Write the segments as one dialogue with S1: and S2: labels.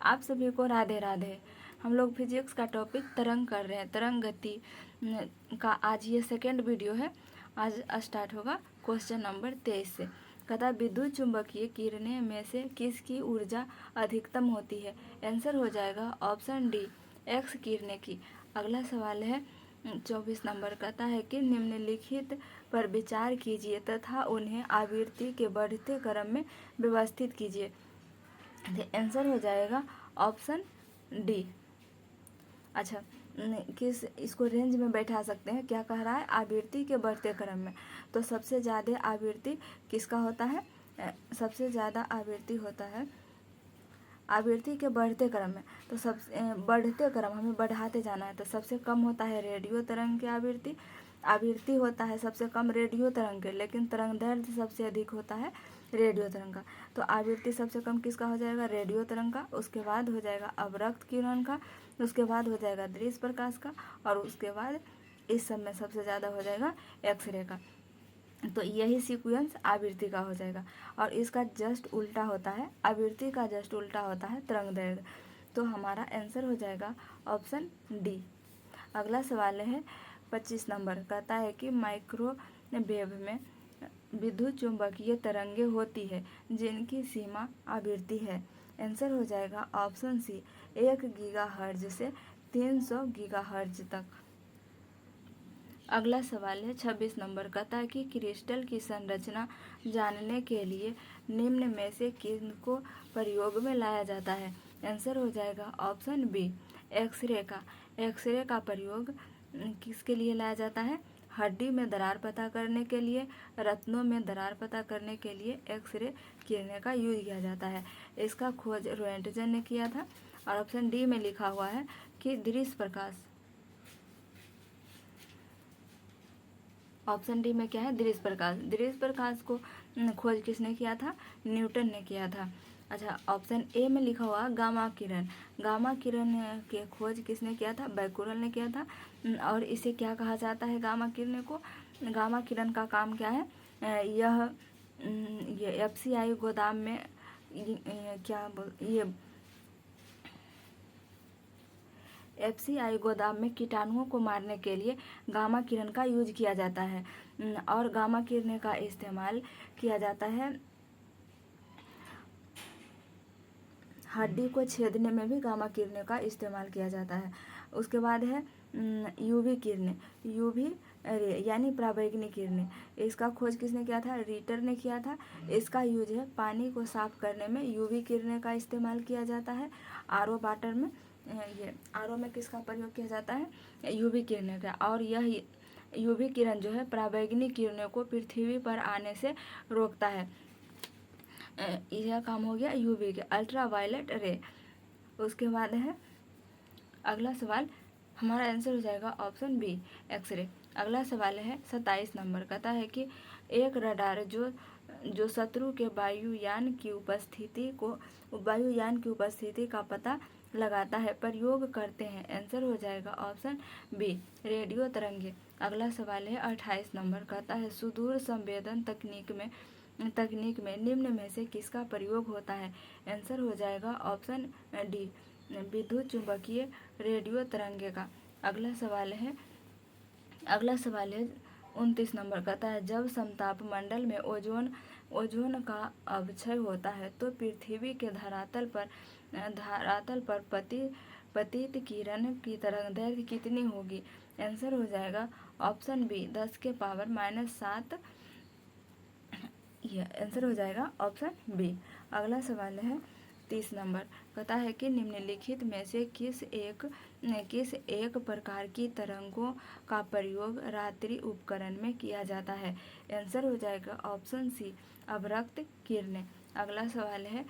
S1: आप सभी को राधे राधे। हम लोग फिजिक्स का टॉपिक तरंग कर रहे हैं। तरंग गति का आज ये सेकेंड वीडियो है। आज स्टार्ट होगा क्वेश्चन नंबर 23 से। कहता विद्युत चुंबकीय किरणें में से किसकी ऊर्जा अधिकतम होती है? आंसर हो जाएगा ऑप्शन डी, एक्स किरणें की। अगला सवाल है 24 नंबर। कहता है कि निम्नलिखित पर विचार कीजिए तथा उन्हें आवृत्ति के बढ़ते क्रम में व्यवस्थित कीजिए। आंसर हो जाएगा ऑप्शन डी। अच्छा, किस इसको रेंज में बैठा सकते हैं? क्या कह रहा है? आवृत्ति के बढ़ते क्रम में। तो सबसे ज़्यादा आवृत्ति किसका होता है? सबसे ज़्यादा आवृत्ति होता है आवृत्ति के बढ़ते क्रम में। तो सबसे बढ़ते क्रम, हमें बढ़ाते जाना है। तो सबसे कम होता है रेडियो तरंग की आवृत्ति होता है सबसे कम रेडियो तरंग के, लेकिन तरंग दैर्ध्य सबसे अधिक होता है रेडियो तरंग का। तो आवृत्ति सबसे कम किसका हो जाएगा? रेडियो तरंग का। उसके बाद हो जाएगा अवरक्त किरण का, उसके बाद हो जाएगा दृश्य प्रकाश का, और उसके बाद इस सब में सबसे ज़्यादा हो जाएगा एक्सरे का। तो यही सीक्वेंस आवृत्ति का हो जाएगा। और इसका जस्ट उल्टा होता है, आवृत्ति का जस्ट उल्टा होता है तरंग दैर्ध्य। तो हमारा आंसर हो जाएगा ऑप्शन डी। अगला सवाल है 25 नंबर। कहता है कि माइक्रोवेव में विद्युत चुंबकीय तरंगें होती है जिनकी सीमा आवृत्ति है। आंसर हो जाएगा ऑप्शन सी, 1 गीगाहर्ट्ज से 300 गीगाहर्ट्ज तक। अगला सवाल है 26 नंबर। कहता है कि क्रिस्टल की संरचना जानने के लिए निम्न में से किनको प्रयोग में लाया जाता है? आंसर हो जाएगा ऑप्शन बी, एक्सरे का। एक्सरे का प्रयोग किसके लिए लाया जाता है? हड्डी में दरार पता करने के लिए, रत्नों में दरार पता करने के लिए एक्सरे किरणें का यूज किया जाता है। इसका खोज रोएंटजन ने किया था। और ऑप्शन डी में लिखा हुआ है कि दृश्य प्रकाश। ऑप्शन डी में क्या है? दृश्य प्रकाश। दृश्य प्रकाश को खोज किसने किया था? न्यूटन ने किया था। अच्छा, ऑप्शन ए में लिखा हुआ गामा किरण। गामा किरण के खोज किसने किया था? बैकुलर ने किया था। और इसे क्या कहा जाता है? गामा किरण को, गामा किरण का काम क्या है? ये एफसीआई गोदाम में एफसीआई गोदाम में कीटाणुओं को मारने के लिए गामा किरण का यूज किया जाता है। और गामा किरण का इस्तेमाल किया जाता है हड्डी को छेदने में भी गामा किरणें का इस्तेमाल किया जाता है। उसके बाद है यूवी किरणें, यूवी रे यानी पराबैंगनी किरणें। इसका खोज किसने किया था? रिटर ने किया था। इसका यूज है पानी को साफ करने में यूवी किरणें का इस्तेमाल किया जाता है। आरओ वाटर में, ये आरओ में किसका प्रयोग किया जाता है? यूवी किरणें का। और यह यूवी किरण जो है पराबैंगनी किरणों को पृथ्वी पर आने से रोकता है। यह काम हो गया यूवी के, अल्ट्रा वायलेट रे। उसके बाद है अगला सवाल, हमारा आंसर हो जाएगा ऑप्शन बी, एक्सरे। अगला सवाल है 27 नंबर। कहता है कि एक रडार जो शत्रु के वायुयान की उपस्थिति का पता लगाता है प्रयोग करते हैं। आंसर हो जाएगा ऑप्शन बी, रेडियो तरंगे। अगला सवाल है 28 नंबर। कहता है सुदूर संवेदन तकनीक में निम्न में से किसका प्रयोग होता है? आंसर हो जाएगा ऑप्शन डी, विद्युत चुंबकीय रेडियो तरंगे का। अगला सवाल है 29 नंबर। कहता है जब समताप मंडल में ओजोन का अवक्षय होता है तो पृथ्वी के धरातल पर पतित किरण की तरंगदैर्घ्य कितनी होगी? आंसर हो जाएगा ऑप्शन बी, 10⁻⁷। यह आंसर हो जाएगा ऑप्शन बी। अगला सवाल है 30 नंबर। कहता है कि निम्नलिखित में से किस एक प्रकार की तरंगों का प्रयोग रात्रि उपकरण में किया जाता है? आंसर हो जाएगा ऑप्शन सी, अवरक्त किरणें। अगला सवाल है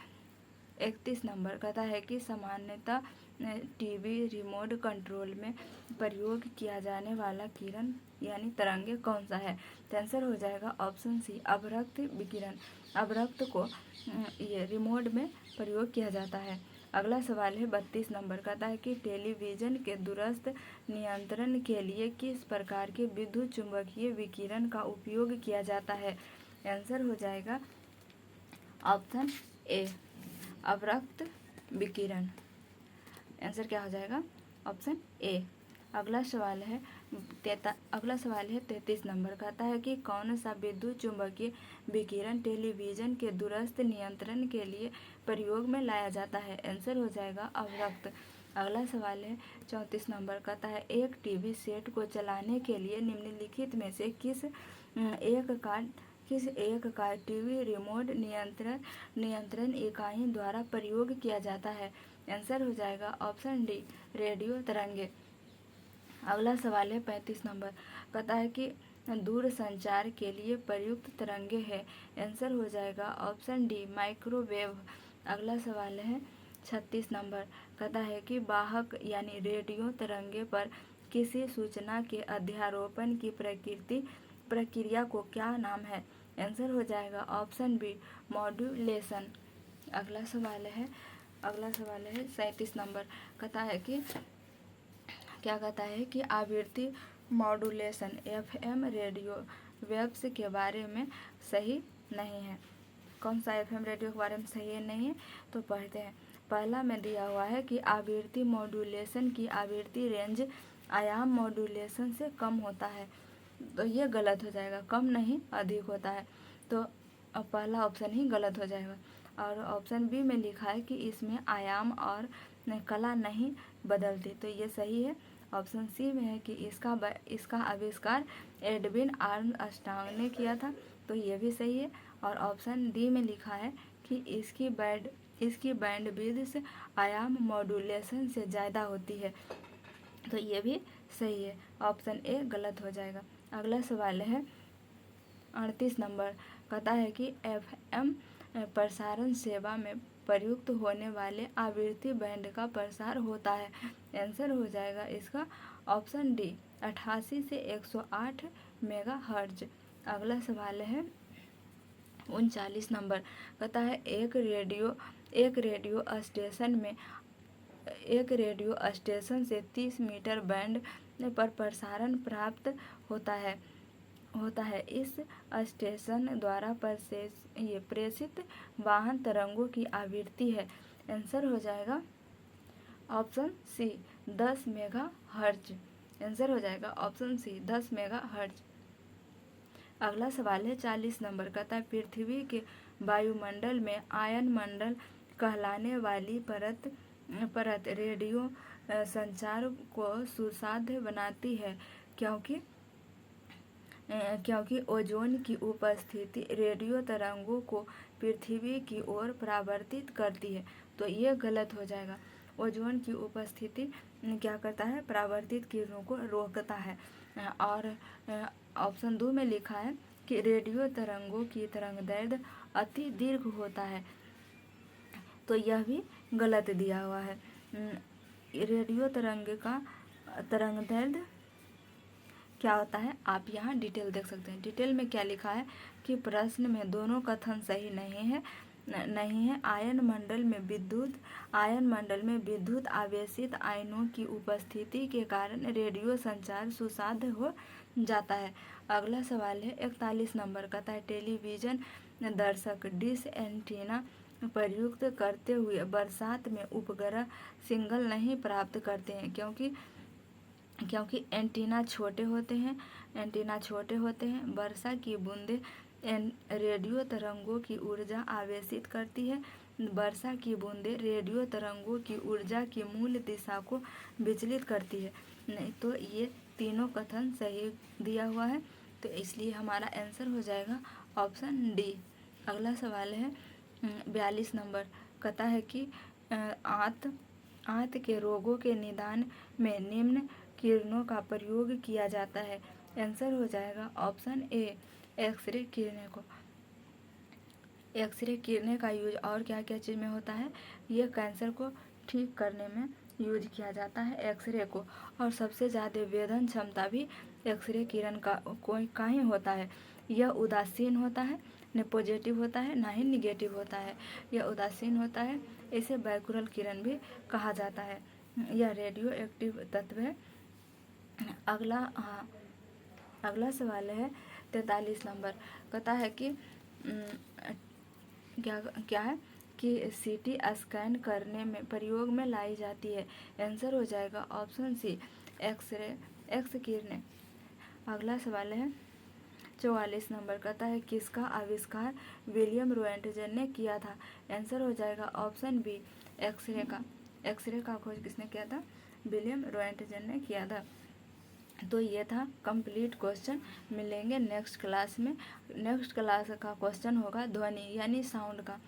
S1: 31 नंबर। कहता है कि सामान्यतः टीवी रिमोट कंट्रोल में प्रयोग किया जाने वाला किरण यानी तरंगे कौन सा है? तो आंसर हो जाएगा ऑप्शन सी, अवरक्त विकिरण। अवरक्त को ये रिमोट में प्रयोग किया जाता है। अगला सवाल है 32 नंबर। कहता है कि टेलीविज़न के दूरस्थ नियंत्रण के लिए किस प्रकार के विद्युत चुंबकीय विकिरण का उपयोग किया जाता है? आंसर हो जाएगा ऑप्शन ए, अवरक्त विकिरण। आंसर क्या हो जाएगा? Option A. अगला सवाल है 33 नंबर। कहता है कि कौन सा विद्युत चुंबकीय विकिरण टेलीविजन के दूरस्थ नियंत्रण के लिए प्रयोग में लाया जाता है? आंसर हो जाएगा अवरक्त। अगला सवाल है 34 नंबर। कहता है एक टीवी सेट को चलाने के लिए निम्नलिखित में से किस एक का टीवी रिमोट नियंत्रण इकाई द्वारा प्रयोग किया जाता है? आंसर हो जाएगा ऑप्शन डी, रेडियो तरंगे। अगला सवाल है 35 नंबर। कहता है कि दूर संचार के लिए प्रयुक्त तरंगे है? आंसर हो जाएगा ऑप्शन डी, माइक्रोवेव। अगला सवाल है 36 नंबर। कहता है कि वाहक यानी रेडियो तरंगे पर किसी सूचना के अध्यारोपण की प्रक्रिया को क्या नाम है? आंसर हो जाएगा ऑप्शन बी, मॉड्यूलेशन। अगला सवाल है 37 नंबर। कहता है कि क्या कहता है कि आवृत्ति मॉड्यूलेशन एफएम रेडियो वेव्स के बारे में सही नहीं है। कौन सा एफएम रेडियो के बारे में सही नहीं है? तो पढ़ते हैं। पहला में दिया हुआ है कि आवृत्ति मॉड्यूलेशन की आवृत्ति रेंज आयाम मॉड्यूलेशन से कम होता है, तो ये गलत हो जाएगा। कम नहीं, अधिक होता है, तो पहला ऑप्शन ही गलत हो जाएगा। और ऑप्शन बी में लिखा है कि इसमें आयाम और कला नहीं बदलती, तो ये सही है। ऑप्शन सी में है कि इसका आविष्कार एडविन आर्मस्ट्रांग ने किया था, तो ये भी सही है। और ऑप्शन डी में लिखा है कि इसकी बैंडविड्थ आयाम मॉड्यूलेशन से ज़्यादा होती है, तो ये भी सही है। ऑप्शन ए गलत हो जाएगा। अगला सवाल है 38 नंबर। कहता है कि एफएम प्रसारण सेवा में प्रयुक्त होने वाले आवृत्ति बैंड का प्रसार होता है? आंसर हो जाएगा इसका ऑप्शन डी, 88 से 108 मेगाहर्ट्ज। अगला सवाल है 39 नंबर। कहता है एक रेडियो स्टेशन से 30 मीटर बैंड पर प्रसारण प्राप्त होता है। इस स्टेशन द्वारा प्रेषित वाहन तरंगों की आवृत्ति है? आंसर हो जाएगा ऑप्शन सी, 10 मेगाहर्ट्ज। आंसर हो जाएगा ऑप्शन सी, 10 मेगाहर्ट्ज। अगला सवाल है 40 नंबर। कहता है पृथ्वी के वायुमंडल में आयन मंडल कहलाने वाली परत रेडियो संचार को सुसाध्य बनाती है, क्योंकि ओजोन की उपस्थिति रेडियो तरंगों को पृथ्वी की ओर परावर्तित करती है, तो ये गलत हो जाएगा। ओजोन की उपस्थिति क्या करता है? परावर्तित किरणों को रोकता है। और ऑप्शन 2 में लिखा है कि रेडियो तरंगों की तरंगदैर्घ्य अति दीर्घ होता है, तो यह भी गलत दिया हुआ है। रेडियो तरंग का तरंगदैर्घ्य क्या होता है, आप यहाँ डिटेल देख सकते हैं। डिटेल में क्या लिखा है कि प्रश्न में दोनों कथन सही नहीं है। आयन मंडल में विद्युत आवेशित आयनों की उपस्थिति के कारण रेडियो संचार सुसाध्य हो जाता है। अगला सवाल है 41 नंबर। कहता है टेलीविजन दर्शक डिश एंटीना प्रयुक्त करते हुए बरसात में उपग्रह सिग्नल नहीं प्राप्त करते हैं, क्योंकि एंटीना छोटे होते हैं। वर्षा की बूंदें रेडियो तरंगों की ऊर्जा आवेशित करती है। वर्षा की बूंदें रेडियो तरंगों की ऊर्जा की मूल दिशा को विचलित करती है। नहीं, तो ये तीनों कथन सही दिया हुआ है, तो इसलिए हमारा आंसर हो जाएगा ऑप्शन डी। अगला सवाल है 42 नंबर। कहता है कि आंत के रोगों के निदान में निम्न किरणों का प्रयोग किया जाता है? आंसर हो जाएगा ऑप्शन ए, एक्सरे किरणें का यूज और क्या क्या चीज़ में होता है? ये कैंसर को ठीक करने में यूज किया जाता है एक्सरे को। और सबसे ज़्यादा वेदन क्षमता भी एक्सरे किरण का ही होता है। यह उदासीन होता है, न पॉजिटिव होता है ना ही निगेटिव होता है। यह उदासीन होता है, इसे बैकुलर किरण भी कहा जाता है। यह रेडियो एक्टिव तत्व है। अगला सवाल है 43 नंबर। कहता है कि क्या है कि सीटी स्कैन करने में प्रयोग में लाई जाती है? आंसर हो जाएगा ऑप्शन सी, एक्सरे एक्स किरणें। अगला सवाल है 44 नंबर, कहता है किसका आविष्कार विलियम रोएंटजन ने किया था? आंसर हो जाएगा ऑप्शन बी, एक्सरे का। एक्सरे का खोज किसने किया था? विलियम रोएंटजन ने किया था। तो ये था कंप्लीट क्वेश्चन। मिलेंगे नेक्स्ट क्लास में। नेक्स्ट क्लास का क्वेश्चन होगा ध्वनि यानी साउंड का।